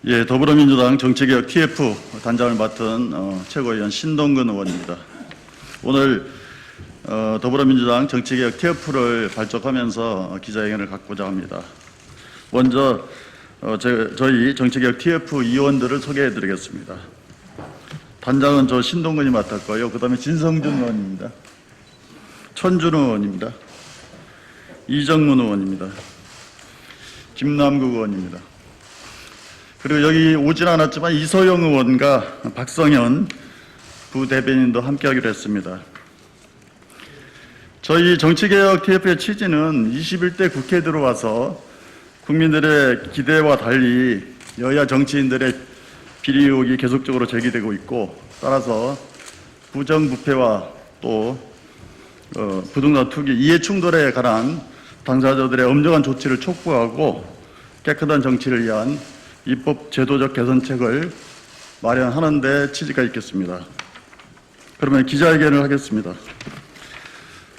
예, 더불어민주당 정치개혁 TF 단장을 맡은 최고위원 신동근 의원입니다. 오늘 더불어민주당 정치개혁 TF를 발족하면서 기자회견을 갖고자 합니다. 먼저 저희 정치개혁 TF 위원들을 소개해드리겠습니다. 단장은 저 신동근이 맡았고요. 그 다음에 진성준 의원입니다. 천준호 의원입니다. 이정문 의원입니다. 김남국 의원입니다. 그리고 여기 오진 않았지만 이소영 의원과 박성현 부대변인도 함께하기로 했습니다. 저희 정치개혁 TF의 취지는 21대 국회에 들어와서 국민들의 기대와 달리 여야 정치인들의 비리 의혹이 계속적으로 제기되고 있고, 따라서 부정부패와 또 부동산 투기, 이해 충돌에 관한 당사자들의 엄정한 조치를 촉구하고 깨끗한 정치를 위한 입법 제도적 개선책을 마련하는 데 취지가 있겠습니다. 그러면 기자회견을 하겠습니다.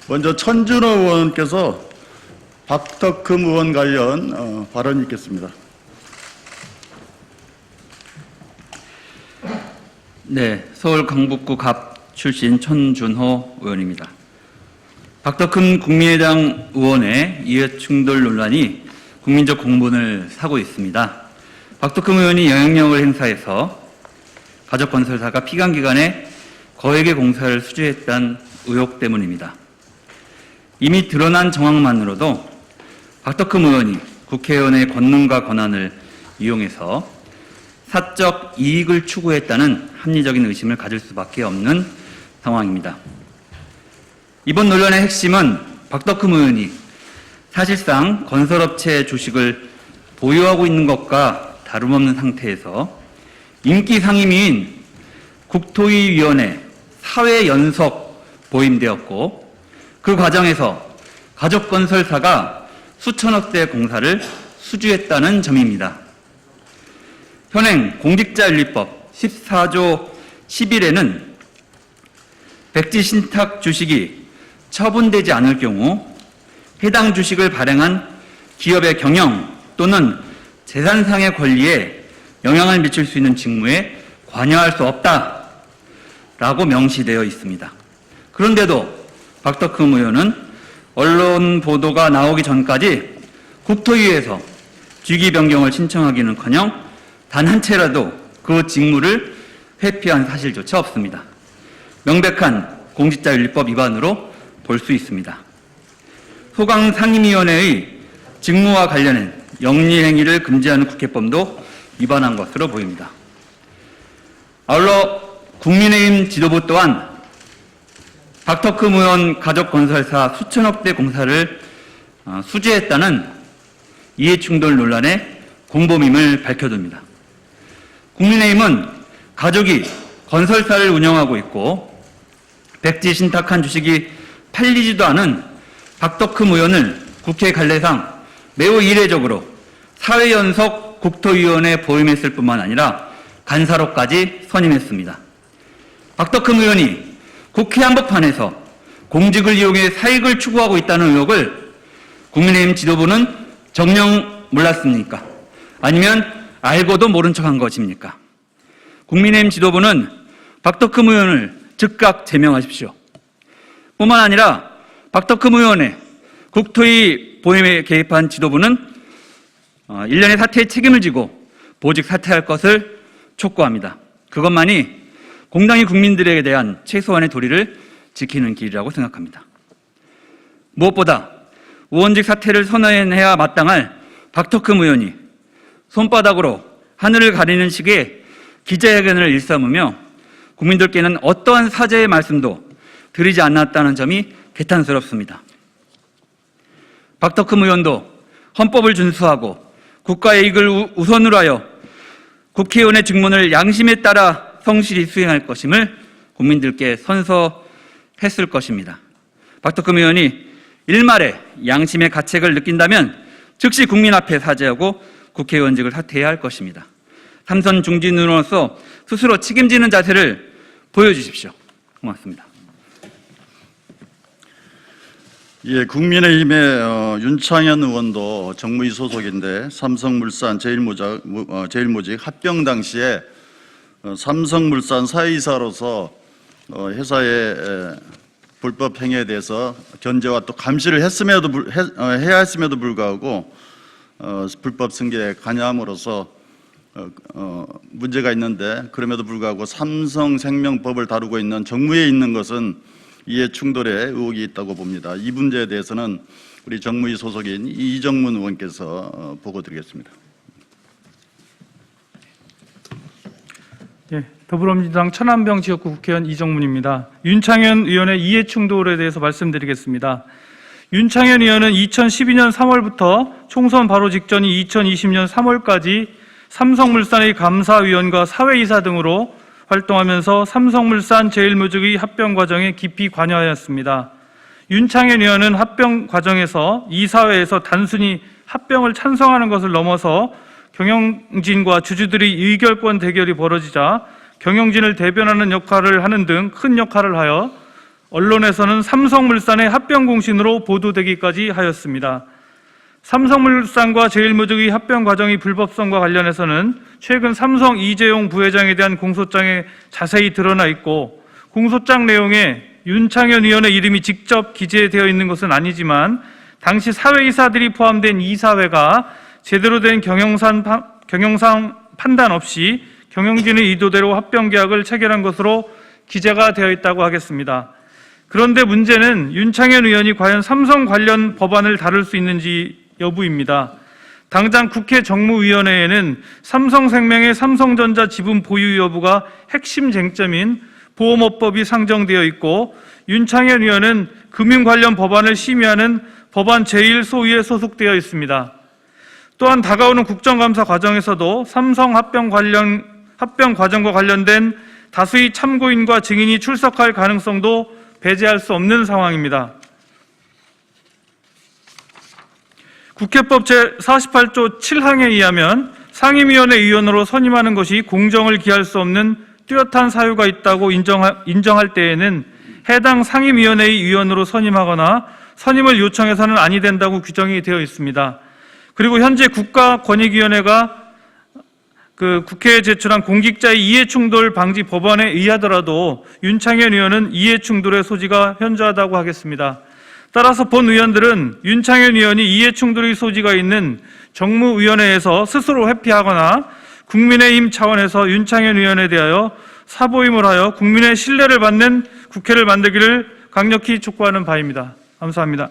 먼저 천준호 의원께서 박덕흠 의원 관련 발언이 있겠습니다. 네, 서울 강북구 갑 출신 천준호 의원입니다. 박덕흠 국민의당 의원의 이해충돌 논란이 국민적 공분을 사고 있습니다. 박덕흠 의원이 영향력을 행사해서 가족건설사가 피감기관에 거액의 공사를 수주했다는 의혹 때문입니다. 이미 드러난 정황만으로도 박덕흠 의원이 국회의원의 권능과 권한을 이용해서 사적 이익을 추구했다는 합리적인 의심을 가질 수밖에 없는 상황입니다. 이번 논란의 핵심은 박덕흠 의원이 사실상 건설업체 주식을 보유하고 있는 것과 다름없는 상태에서 인기 상임위인 국토위위원회 사회 연석 보임되었고, 그 과정에서 가족건설사가 수천억대 공사를 수주했다는 점입니다. 현행 공직자윤리법 14조 11에는 백지 신탁 주식이 처분되지 않을 경우 해당 주식을 발행한 기업의 경영 또는 재산상의 권리에 영향을 미칠 수 있는 직무에 관여할 수 없다라고 명시되어 있습니다. 그런데도 박덕흠 의원은 언론 보도가 나오기 전까지 국토위에서 직위 변경을 신청하기는커녕 단 한 채라도 그 직무를 회피한 사실조차 없습니다. 명백한 공직자윤리법 위반으로 볼 수 있습니다. 소강상임위원회의 직무와 관련된 영리행위를 금지하는 국회법도 위반한 것으로 보입니다. 아울러 국민의힘 지도부 또한 박덕흠 의원 가족건설사 수천억대 공사를 수주했다는 이해충돌 논란의 공범임을 밝혀둡니다. 국민의힘은 가족이 건설사를 운영하고 있고 백지 신탁한 주식이 팔리지도 않은 박덕흠 의원을 국회 관례상 매우 이례적으로 사회연석 국토위원회에 보임했을 뿐만 아니라 간사로까지 선임했습니다. 박덕흠 의원이 국회 한복판에서 공직을 이용해 사익을 추구하고 있다는 의혹을 국민의힘 지도부는 정녕 몰랐습니까? 아니면 알고도 모른 척한 것입니까? 국민의힘 지도부는 박덕흠 의원을 즉각 제명하십시오. 뿐만 아니라 박덕흠 의원의 국토위 보임에 개입한 지도부는 일련의 사태의 책임을 지고 보직 사퇴할 것을 촉구합니다. 그것만이 공당이 국민들에게 대한 최소한의 도리를 지키는 길이라고 생각합니다. 무엇보다 의원직 사퇴를 선언해야 마땅할 박덕흠 의원이 손바닥으로 하늘을 가리는 식의 기자회견을 일삼으며 국민들께는 어떠한 사죄의 말씀도 드리지 않았다는 점이 개탄스럽습니다. 박덕흠 의원도 헌법을 준수하고 국가의 이익을 우선으로 하여 국회의원의 직무를 양심에 따라 성실히 수행할 것임을 국민들께 선서했을 것입니다. 박덕흠 의원이 일말의 양심의 가책을 느낀다면 즉시 국민 앞에 사죄하고 국회의원직을 사퇴해야 할 것입니다. 삼선 중진으로서 스스로 책임지는 자세를 보여주십시오. 고맙습니다. 예, 국민의힘의 윤창현 의원도 정무위 소속인데 삼성물산 제일모직 합병 당시에 삼성물산 사회이사로서 회사의 불법 행위에 대해서 견제와 또 감시를 해야 했음에도 불구하고 불법 승계에 관여함으로써 문제가 있는데, 그럼에도 불구하고 삼성생명법을 다루고 있는 정무위에 있는 것은 이해 충돌의 의혹이 있다고 봅니다. 이 문제에 대해서는 우리 정무위 소속인 이정문 의원께서 보고드리겠습니다. 예, 더불어민주당 천안병 지역구 국회의원 이정문입니다. 윤창현 의원의 이해 충돌에 대해서 말씀드리겠습니다. 윤창현 의원은 2012년 3월부터 총선 바로 직전인 2020년 3월까지 삼성물산의 감사위원과 사회이사 등으로 활동하면서 삼성물산 제일모직의 합병 과정에 깊이 관여하였습니다. 윤창현 의원은 합병 과정에서 이사회에서 단순히 합병을 찬성하는 것을 넘어서 경영진과 주주들의 의결권 대결이 벌어지자 경영진을 대변하는 역할을 하는 등 큰 역할을 하여 언론에서는 삼성물산의 합병 공신으로 보도되기까지 하였습니다. 삼성물산과 제일모직의 합병 과정의 불법성과 관련해서는 최근 삼성 이재용 부회장에 대한 공소장에 자세히 드러나 있고, 공소장 내용에 윤창현 의원의 이름이 직접 기재되어 있는 것은 아니지만 당시 사회이사들이 포함된 이사회가 제대로 된 경영상 판단 없이 경영진의 의도대로 합병 계약을 체결한 것으로 기재가 되어 있다고 하겠습니다. 그런데 문제는 윤창현 의원이 과연 삼성 관련 법안을 다룰 수 있는지 여부입니다. 당장 국회 정무위원회에는 삼성생명의 삼성전자 지분 보유 여부가 핵심 쟁점인 보험업법이 상정되어 있고, 윤창현 의원은 금융 관련 법안을 심의하는 법안 제1소위에 소속되어 있습니다. 또한 다가오는 국정감사 과정에서도 삼성 합병 과정과 관련된 다수의 참고인과 증인이 출석할 가능성도 배제할 수 없는 상황입니다. 국회법 제48조 7항에 의하면 상임위원회 위원으로 선임하는 것이 공정을 기할 수 없는 뚜렷한 사유가 있다고 인정할 때에는 해당 상임위원회의 위원으로 선임하거나 선임을 요청해서는 아니 된다고 규정이 되어 있습니다. 그리고 현재 국가권익위원회가 국회에 제출한 공직자의 이해충돌 방지 법안에 의하더라도 윤창현 의원은 이해충돌의 소지가 현저하다고 하겠습니다. 따라서 본 의원들은 윤창현 의원이 이해충돌의 소지가 있는 정무위원회에서 스스로 회피하거나 국민의힘 차원에서 윤창현 의원에 대하여 사보임을 하여 국민의 신뢰를 받는 국회를 만들기를 강력히 촉구하는 바입니다. 감사합니다.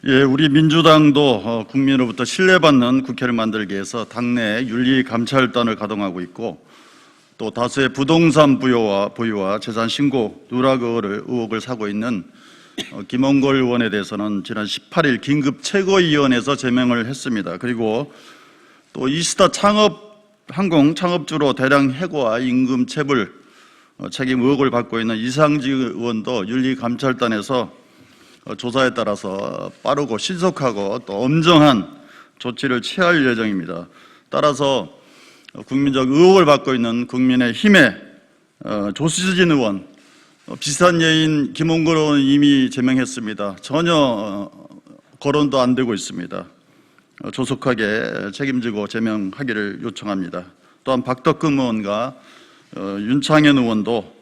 예, 우리 민주당도 국민으로부터 신뢰받는 국회를 만들기 위해서 당내 윤리감찰단을 가동하고 있고, 또 다수의 부동산 보유와 재산 신고 누락 의혹을 사고 있는 김홍걸 의원에 대해서는 지난 18일 긴급 최고위원회에서 제명을 했습니다. 그리고 또 이스타 항공 창업주로 대량 해고와 임금 체불 책임 의혹을 받고 있는 이상직 의원도 윤리감찰단에서 조사에 따라서 빠르고 신속하고 또 엄정한 조치를 취할 예정입니다. 따라서 국민적 의혹을 받고 있는 국민의힘의 조수진 의원, 비슷한 예인 김홍걸 의원은 이미 제명했습니다. 전혀 거론도 안 되고 있습니다. 조속하게 책임지고 제명하기를 요청합니다. 또한 박덕흠 의원과 윤창현 의원도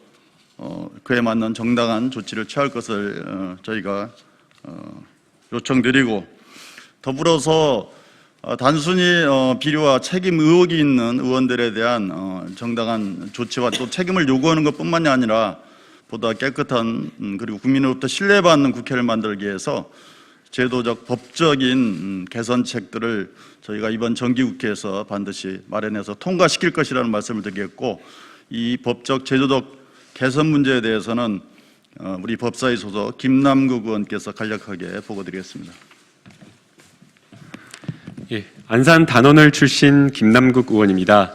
그에 맞는 정당한 조치를 취할 것을 저희가 요청드리고, 더불어서 단순히 비리와 책임 의혹이 있는 의원들에 대한 정당한 조치와 또 책임을 요구하는 것뿐만이 아니라 보다 깨끗한 그리고 국민으로부터 신뢰받는 국회를 만들기 위해서 제도적 법적인 개선책들을 저희가 이번 정기국회에서 반드시 마련해서 통과시킬 것이라는 말씀을 드리겠고, 이 법적 제도적 개선 문제에 대해서는 우리 법사위 소속 김남국 의원께서 간략하게 보고드리겠습니다. 예, 안산 단원을 출신 김남국 의원입니다.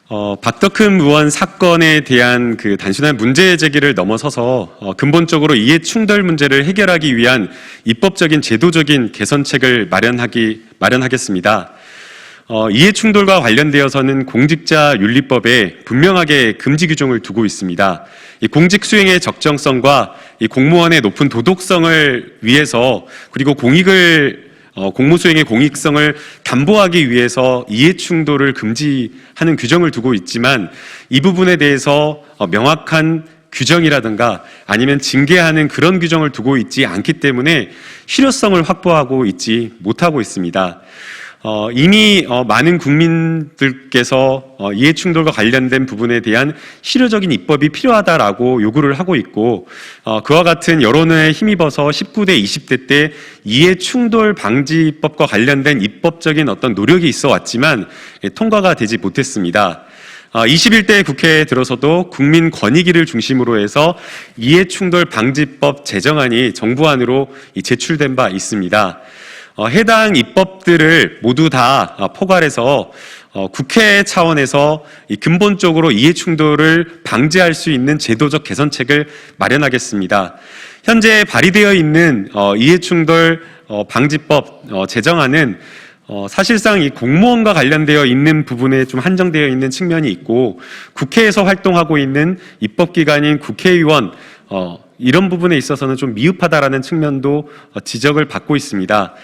박덕흠 의원 사건에 대한 단순한 문제 제기를 넘어서서 근본적으로 이해 충돌 문제를 해결하기 위한 입법적인 제도적인 개선책을 마련하겠습니다. 이해충돌과 관련되어서는 공직자윤리법에 분명하게 금지 규정을 두고 있습니다. 이 공직 수행의 적정성과 이 공무원의 높은 도덕성을 위해서 그리고 공무 수행의 공익성을 담보하기 위해서 이해충돌을 금지하는 규정을 두고 있지만 이 부분에 대해서 명확한 규정이라든가 아니면 징계하는 그런 규정을 두고 있지 않기 때문에 실효성을 확보하고 있지 못하고 있습니다. 이미 많은 국민들께서 이해충돌과 관련된 부분에 대한 실효적인 입법이 필요하다라고 요구를 하고 있고 그와 같은 여론에 힘입어서 19대, 20대 때 이해충돌 방지법과 관련된 입법적인 어떤 노력이 있어 왔지만 통과가 되지 못했습니다. 21대 국회에 들어서도 국민권익위를 중심으로 해서 이해충돌 방지법 제정안이 정부안으로 제출된 바 있습니다. 해당 입법들을 모두 다 포괄해서 국회 차원에서 근본적으로 이해충돌을 방지할 수 있는 제도적 개선책을 마련하겠습니다. 현재 발의되어 있는 이해충돌 방지법 제정안은 사실상 이 공무원과 관련되어 있는 부분에 좀 한정되어 있는 측면이 있고 국회에서 활동하고 있는 입법기관인 국회의원 이런 부분에 있어서는 좀 미흡하다라는 측면도 지적을 받고 있습니다.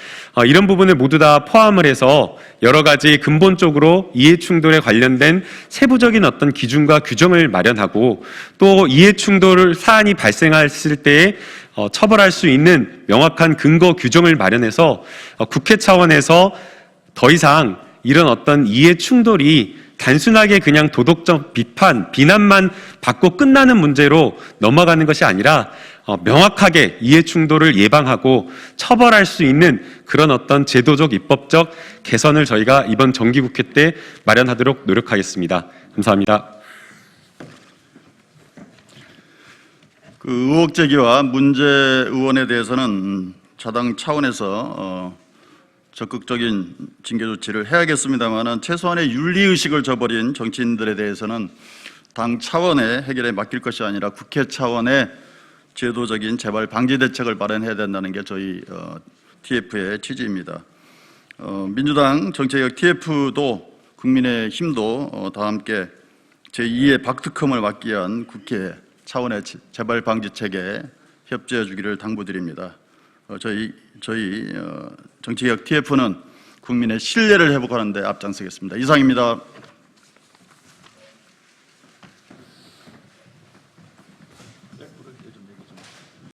이런 부분을 모두 다 포함을 해서 여러 가지 근본적으로 이해충돌에 관련된 세부적인 어떤 기준과 규정을 마련하고 또 이해충돌 사안이 발생했을 때에 처벌할 수 있는 명확한 근거 규정을 마련해서 국회 차원에서 더 이상 이런 어떤 이해충돌이 단순하게 그냥 도덕적 비난만 받고 끝나는 문제로 넘어가는 것이 아니라 명확하게 이해충돌을 예방하고 처벌할 수 있는 그런 어떤 제도적 입법적 개선을 저희가 이번 정기국회 때 마련하도록 노력하겠습니다. 감사합니다. 그 의혹 제기와 문제 의원에 대해서는 자당 차원에서 적극적인 징계 조치를 해야겠습니다만은 최소한의 윤리 의식을 저버린 정치인들에 대해서는 당 차원의 해결에 맡길 것이 아니라 국회 차원의 제도적인 재발 방지 대책을 마련해야 된다는 게 저희 TF의 취지입니다. 민주당 정책개혁 TF도 국민의힘도 다 함께 제2의 박특검을 막기 위한 국회 차원의 재발 방지 체계에 협조해 주기를 당부드립니다. 저희 정치개혁 TF는 국민의 신뢰를 회복하는 데 앞장서겠습니다. 이상입니다.